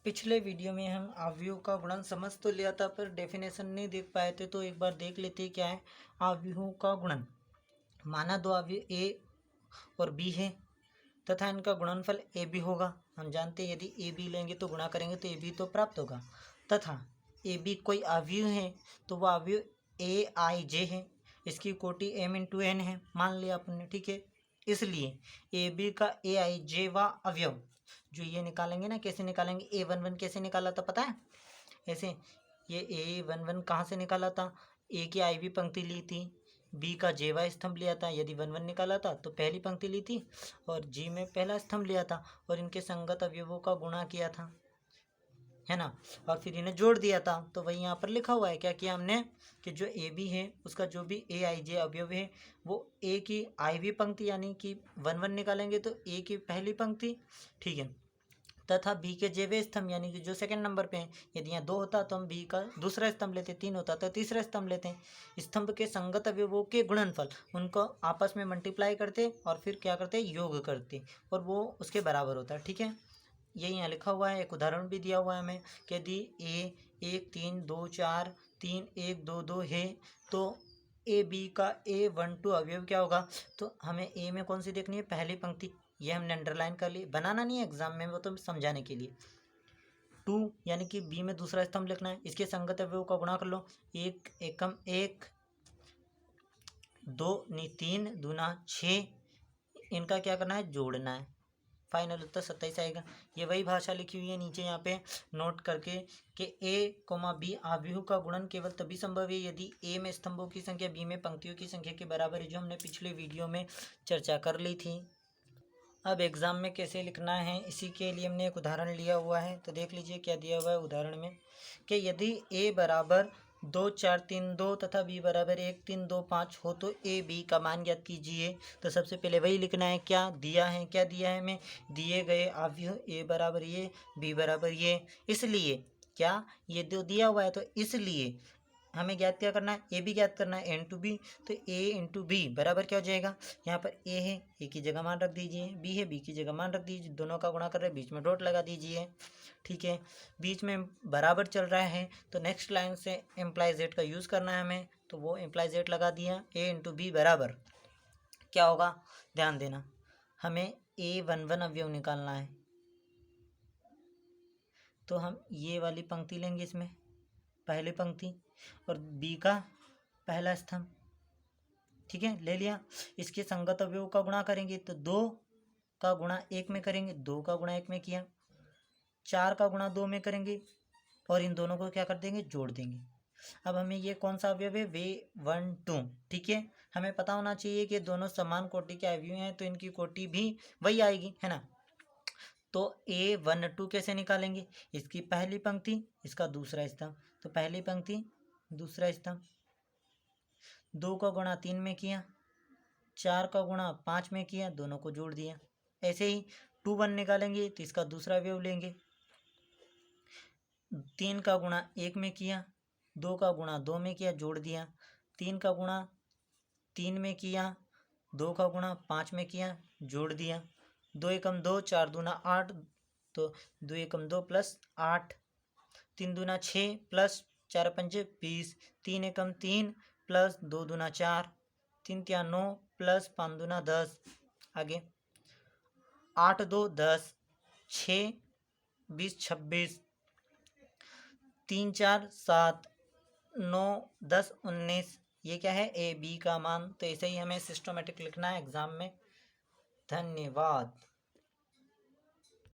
पिछले वीडियो में हम अवयव का गुणन समझ तो लिया था, पर डेफिनेशन नहीं देख पाए थे, तो एक बार देख लेते हैं क्या है अवयवों का गुणन। माना दो अवयव ए और बी है तथा इनका गुणनफल ए बी होगा। हम जानते हैं यदि ए बी लेंगे तो गुणा करेंगे तो ए बी तो प्राप्त होगा, तथा ए बी कोई अवयव है तो वह अवयव ए आई जे है, इसकी कोटि एम इंटू एन है, मान लिया आपने, ठीक है। इसलिए ए बी का ए आई जे व अवयव जो ये निकालेंगे ना, कैसे निकालेंगे, ए वन वन कैसे निकाला था पता है, ऐसे ये ए वन वन कहाँ से निकाला था, ए की आई वी पंक्ति ली थी, बी का जेवा स्तंभ लिया था, यदि वन वन निकाला था तो पहली पंक्ति ली थी और जी में पहला स्तंभ लिया था और इनके संगत अवयवों का गुणा किया था, है ना, और फिर इन्हें जोड़ दिया था। तो वही यहाँ पर लिखा हुआ है, क्या किया हमने कि जो ए बी है उसका जो भी ए आई जे अवयव है वो ए की आई वी पंक्ति यानी कि वन वन निकालेंगे तो ए की पहली पंक्ति, ठीक है, तथा बी के जेवे स्तंभ यानी कि जो सेकंड नंबर पे हैं, यदि यहाँ दो होता तो हम बी का दूसरा स्तंभ लेते, तीन होता तो तीसरा स्तंभ लेते हैं। स्तंभ के संगत अवयवों के गुणनफल उनको आपस में मल्टीप्लाई करते और फिर क्या करते, योग करते, और वो उसके बराबर होता है, ठीक है। यही यहाँ लिखा हुआ है, एक उदाहरण भी दिया हुआ है हमें कि यदि ए 1 3 2 4 3 1 2 2 है तो ए बी का A12 अवयव क्या होगा, तो हमें ए में कौन सी देखनी है, पहली पंक्ति, ये हमने अंडरलाइन कर ली, बनाना नहीं है एग्जाम में, वो तो समझाने के लिए। 2 यानी कि बी में दूसरा स्तंभ लिखना है, इसके संगत अवयव का गुणा कर लो, 1 एकम 1 2 नहीं 3 दूना 6, इनका क्या करना है, जोड़ना है, फाइनल उत्तर 27 आएगा। ये वही भाषा लिखी हुई है नीचे यहाँ पे नोट करके कि ए कोमा बी अवयव का गुणन केवल तभी संभव है यदि ए में स्तंभों की संख्या बी में पंक्तियों की संख्या के बराबर है, जो हमने पिछले वीडियो में चर्चा कर ली थी। अब एग्ज़ाम में कैसे लिखना है इसी के लिए हमने एक उदाहरण लिया हुआ है, तो देख लीजिए क्या दिया हुआ है उदाहरण में कि यदि ए बराबर 2 4 3 2 तथा बी बराबर 1 3 2 5 हो तो ए बी का मान ज्ञात कीजिए। तो सबसे पहले वही लिखना है, क्या दिया है, क्या दिया है हमें, दिए गए अवयव ए बराबर ये बी बराबर ये, इसलिए क्या ये दो दिया हुआ है तो इसलिए हमें ज्ञात क्या करना है, ए बी ज्ञात करना है, एन टू बी, तो ए इंटू बी बराबर क्या हो जाएगा, यहाँ पर ए है ए की जगह मान रख दीजिए, बी है बी की जगह मान रख दीजिए, दोनों का गुणा कर रहे हैं, बीच में डॉट लगा दीजिए, ठीक है। बीच में बराबर चल रहा है तो नेक्स्ट लाइन से एम्प्लाई जेड का यूज़ करना है हमें, तो वो एम्प्लाई जेड लगा दिया, ए इंटू बी बराबर क्या होगा, ध्यान देना, हमें ए वन वन अवयव निकालना है, तो हम ये वाली पंक्ति लेंगे, इसमें पहली पंक्ति और बी का पहला स्तंभ, ठीक है, ले लिया। इसके संगत अवयव का गुणा करेंगे तो 2 का गुणा 1 में करेंगे, 2 का गुणा 1 में किया, 4 का गुणा 2 में करेंगे और इन दोनों को क्या कर देंगे, जोड़ देंगे। अब हमें ये कौन सा अवयव है, वे 1 2, ठीक है। हमें पता होना चाहिए कि दोनों समान कोटि के अवयव हैं तो इनकी कोटि भी वही आएगी, है ना। तो A12 कैसे निकालेंगे, इसकी पहली पंक्ति इसका दूसरा स्तंभ, तो पहली पंक्ति दूसरा स्तंभ, 2 का गुणा 3 में किया, 4 का गुणा 5 में किया, दोनों को जोड़ दिया। ऐसे ही 2 1 निकालेंगे तो इसका दूसरा अवयव लेंगे, 3 का गुणा 1 में किया, 2 का गुणा 2 में किया, जोड़ दिया, 3 का गुणा 3 में किया, 2 का गुणा 5 में किया, जोड़ दिया, 2 एकम 2 4 दूना 8, तो 2 एकम 2 प्लस 8, 3 दूना 6 प्लस 4 पंजे 20, 3 एकम 3 प्लस 2 दूना 4, 3 तिया 9 प्लस 5 दूना 10, आगे 8 2 10, 6 20 26, 3 4 7 9 10 19, ये क्या है, ए बी का मान। तो ऐसे ही हमें सिस्टमेटिक लिखना है एग्जाम में। धन्यवाद।